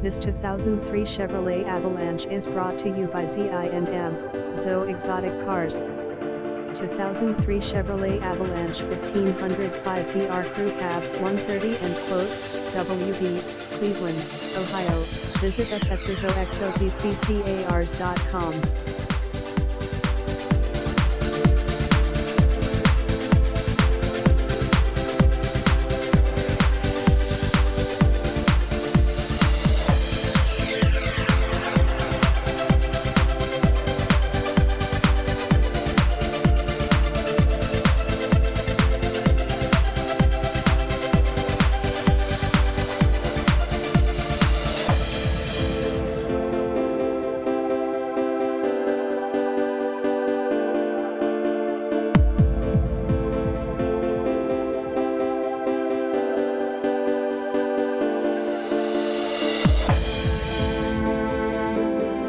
This 2003 Chevrolet Avalanche is brought to you by Z.I&M, Zo Exotic Cars. 2003 Chevrolet Avalanche 1505 DR Crew Cab 130 and quote, WB, Cleveland, Ohio. Visit us at zoxopccars.com.